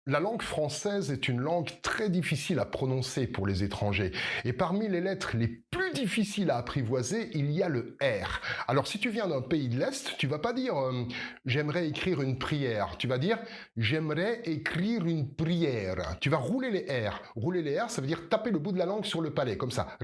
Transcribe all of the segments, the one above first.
La langue française est une langue très difficile à prononcer pour les étrangers. Et parmi les lettres les plus difficiles à apprivoiser, il y a le R. Alors si tu viens d'un pays de l'Est, tu vas pas dire j'aimerais écrire une prière. Tu vas dire j'aimerais écrire une prière. Tu vas rouler les R. Rouler les R, ça veut dire taper le bout de la langue sur le palais, comme ça.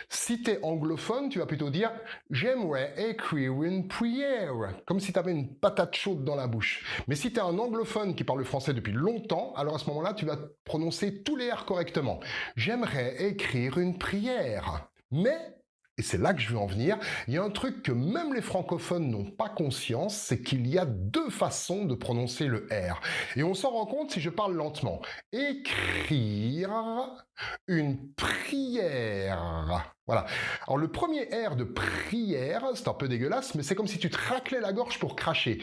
Si tu es anglophone, tu vas plutôt dire j'aimerais écrire une prière, comme si tu avais une patate chaude dans la bouche. Mais si tu es un anglophone qui parle le français depuis longtemps, alors à ce moment-là, tu vas prononcer tous les R correctement. J'aimerais écrire une prière. Mais, et c'est là que je veux en venir, il y a un truc que même les francophones n'ont pas conscience, c'est qu'il y a deux façons de prononcer le R. Et on s'en rend compte si je parle lentement. Écrire une prière. Voilà. Alors le premier R de prière, c'est un peu dégueulasse, mais c'est comme si tu te raclais la gorge pour cracher.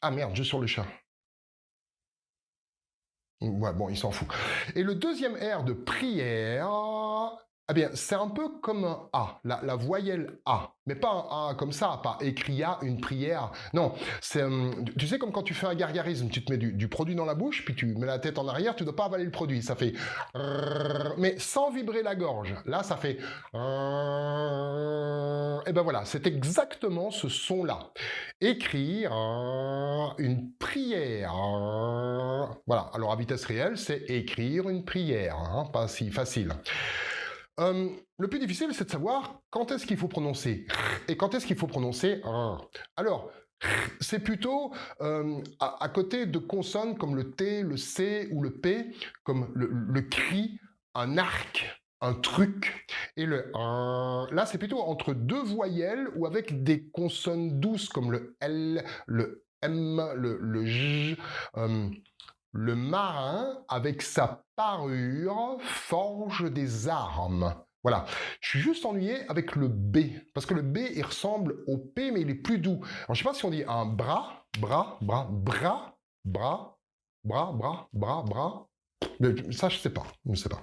Ah merde, je sur le chat. Ouais, bon, il s'en fout. Et le deuxième R de prière, eh bien, c'est un peu comme un A, la voyelle A. Mais pas un A comme ça, pas écria, une prière. Non, c'est, tu sais, comme quand tu fais un gargarisme, tu te mets du produit dans la bouche, puis tu mets la tête en arrière, tu ne dois pas avaler le produit. Ça fait... Mais sans vibrer la gorge. Là, ça fait... Et ben voilà, c'est exactement ce son-là. Écrire une prière. Voilà, alors à vitesse réelle, c'est écrire une prière, hein, pas si facile. Le plus difficile, c'est de savoir quand est-ce qu'il faut prononcer et quand est-ce qu'il faut prononcer. Alors, c'est plutôt à côté de consonnes comme le T, le C ou le P, comme le cri, un arc, un truc. Et le là, c'est plutôt entre deux voyelles ou avec des consonnes douces comme le L, le M, le J. Le marin, avec sa parure, forge des armes. Voilà. Je suis juste ennuyé avec le B, parce que le B, il ressemble au P, mais il est plus doux. Alors, je sais pas si on dit un bras, bras, bras, bras, bras, bras, bras, bras, bras. Mais ça, je sais pas. Je sais pas.